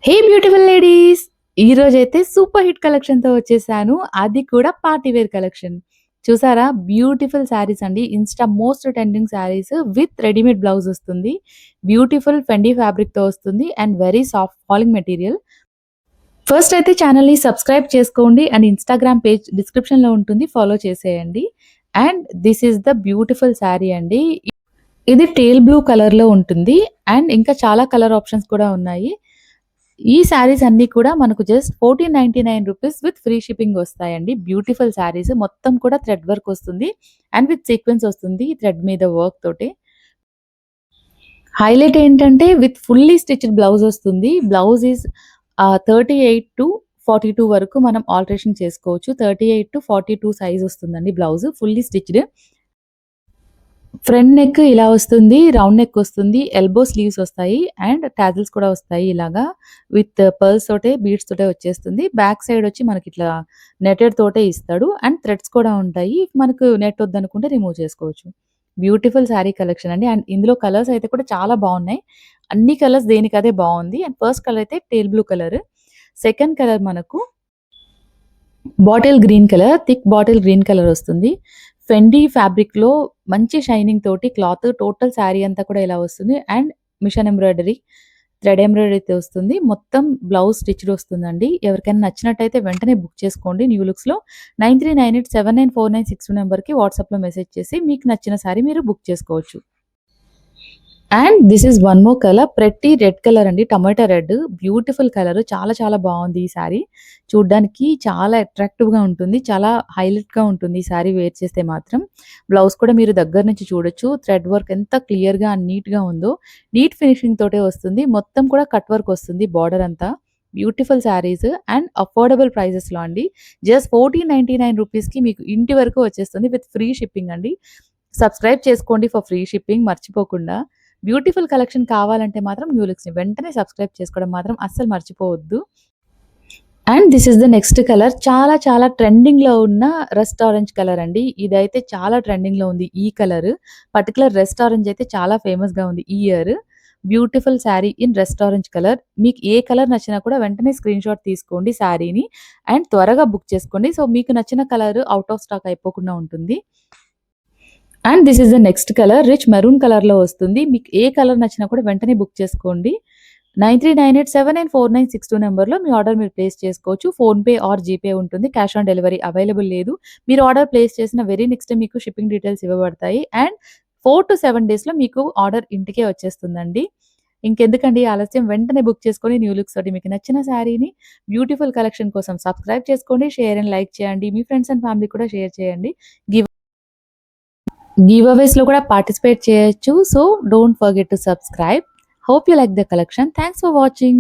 హే beautiful ladies! ఈరోజైతే super hit కలెక్షన్‌తో వచ్చేసాను. అది కూడా పార్టీ వేర్ కలెక్షన్. చూసారా? బ్యూటిఫుల్ శారీస్ అండి. Insta most trending saris with readymade blouse వస్తుంది. బ్యూటిఫుల్ ఫెండీ ఫ్యాబ్రిక్‌తో వస్తుంది and very soft falling material. First అయితే ఛానెల్‌ని సబ్స్క్రైబ్ చేసుకోండి అండ్ ఇన్‌స్టాగ్రామ్ పేజ్ డిస్క్రిప్షన్‌లో ఉంటుంది. ఫాలో చేసేయండి. And this is the beautiful sari అండి. ఇది టేల్ బ్లూ కలర్‌లో ఉంటుంది. అండ్ ఇంకా చాలా కలర్ ఆప్షన్స్ కూడా ఉన్నాయి. ఈ శారీస్ అన్నీ కూడా మనకు జస్ట్ రూ. 1499 విత్ ఫ్రీ షిప్పింగ్ వస్తాయండి. బ్యూటిఫుల్ శారీస్ మొత్తం కూడా థ్రెడ్ వర్క్ వస్తుంది. అండ్ విత్ సీక్వెన్స్ వస్తుంది. థ్రెడ్ మీద వర్క్ తోటి. హైలైట్ ఏంటంటే విత్ ఫుల్లీ స్టిచ్డ్ బ్లౌజ్ వస్తుంది. బ్లౌజ్ ఈస్ 38-42 వరకు మనం ఆల్టరేషన్ చేసుకోవచ్చు. 38-42 సైజ్ వస్తుందండి blouse fully stitched. Front neck ఇలా వస్తుంది. రౌండ్ నెక్ వస్తుంది. ఎల్బో స్లీవ్స్ వస్తాయి. అండ్ టాజిల్స్ కూడా వస్తాయి ఇలాగా. విత్ పర్ల్స్ తోటే, బీడ్స్ తోటే వచ్చేస్తుంది. బ్యాక్ సైడ్ వచ్చి మనకిట్లా నెటెడ్ తోటే ఇస్తాడు. అండ్ థ్రెడ్స్ కూడా ఉంటాయి. మనకు నెట్ వద్దనుకుంటే రిమూవ్ చేసుకోవచ్చు. బ్యూటిఫుల్ శారీ కలెక్షన్ అండి. అండ్ ఇందులో కలర్స్ అయితే కూడా చాలా బావున్నాయి. అన్ని కలర్స్ దేనికదే బావుంది. అండ్ ఫస్ట్ కలర్ అయితే teal blue colour. Second colour మనకు bottle green colour, thick bottle green colour వస్తుంది. ఫెండీ ఫ్యాబ్రిక్‌లో మంచి షైనింగ్ తోటి క్లాత్ టోటల్ శారీ అంతా కూడా ఇలా వస్తుంది. అండ్ మిషన్ ఎంబ్రాయిడరీ, థ్రెడ్ ఎంబ్రాయిడరీతో వస్తుంది. మొత్తం బ్లౌజ్ స్టిచ్డ్ వస్తుందండి. ఎవరికైనా నచ్చినట్టయితే వెంటనే బుక్ చేసుకోండి. న్యూ లుక్స్‌లో 9398794962 నంబర్‌కి వాట్సాప్‌లో మెసేజ్ చేసి మీకు నచ్చిన శారీ మీరు బుక్ చేసుకోవచ్చు. And this is one more colour. Pretty red colour అండి. టమాటా రెడ్. Beautiful colour. చాలా చాలా బావుంది ఈ శారీ. చూడ్డానికి చాలా అట్రాక్టివ్‌గా ఉంటుంది. చాలా హైలైట్‌గా ఉంటుంది ఈ శారీ వేర్ చేస్తే మాత్రం. బ్లౌజ్ కూడా మీరు దగ్గర నుంచి చూడొచ్చు. థ్రెడ్ వర్క్ ఎంత క్లియర్‌గా అండ్ నీట్‌గా ఉందో. నీట్ ఫినిషింగ్ తోటే వస్తుంది. మొత్తం కూడా కట్ వర్క్ వస్తుంది బోర్డర్ అంతా. బ్యూటిఫుల్ శారీస్ అండ్ అఫోర్డబుల్ ప్రైజెస్‌లో అండి. జస్ట్ రూ. 1499కి మీకు ఇంటి వరకు వచ్చేస్తుంది విత్ ఫ్రీ షిప్పింగ్ అండి. సబ్స్క్రైబ్ చేసుకోండి ఫర్ ఫ్రీ షిప్పింగ్ మర్చిపోకుండా. బ్యూటిఫుల్ కలెక్షన్ కావాలంటే మాత్రం న్యూలిక్స్‌ని వెంటనే సబ్స్క్రైబ్ చేసుకోవడం మాత్రం అస్సలు మర్చిపోవద్దు. And this is the next colour. చాలా చాలా ట్రెండింగ్‌లో ఉన్న రస్ట్ ఆరెంజ్ కలర్ అండి. ఇదైతే చాలా ట్రెండింగ్‌లో ఉంది ఈ కలర్. పర్టిక్యులర్ రెస్ట్ ఆరెంజ్ అయితే చాలా ఫేమస్‌గా ఉంది ఈ year. Beautiful sari in rest orange colour. మీకు ఏ కలర్ నచ్చినా కూడా వెంటనే స్క్రీన్‌షాట్ తీసుకోండి శారీని. అండ్ త్వరగా బుక్ చేసుకోండి. సో, మీకు నచ్చిన కలర్ ఔట్ ఆఫ్ స్టాక్ అయిపోకుండా ఉంటుంది. And this is the next colour. Rich maroon కలర్‌లో వస్తుంది. మీకు ఏ కలర్ నచ్చినా కూడా వెంటనే బుక్ చేసుకోండి. 9398794962 నంబర్‌లో మీ ఆర్డర్ మీరు ప్లేస్ చేసుకోవచ్చు. ఫోన్‌పే ఆర్ జీపే ఉంటుంది. క్యాష్ ఆన్ డెలివరీ అవైలబుల్ లేదు. మీరు ఆర్డర్ ప్లేస్ చేసిన వెరీ నెక్స్ట్ డే మీకు షిప్పింగ్ డీటెయిల్స్ ఇవ్వబడతాయి. అండ్ 4-7 డేస్‌లో మీకు ఆర్డర్ ఇంటికే వచ్చేస్తుందండి. ఇంకెందుకండి ఆలస్యం వెంటనే బుక్ చేసుకొని న్యూ లుక్స్ తోటి మీకు నచ్చిన శారీని బ్యూటిఫుల్ కలెక్షన్ కోసం సబ్స్క్రైబ్ చేసుకోండి. షేర్ అండ్ లైక్ చేయండి. మీ ఫ్రెండ్స్ అండ్ ఫ్యామిలీ కూడా షేర్ చేయండి. గివ్ అవేస్‌లో కూడా పార్టిసిపేట్ చేయొచ్చు. So, don't forget to subscribe. Hope you like the collection. Thanks for watching.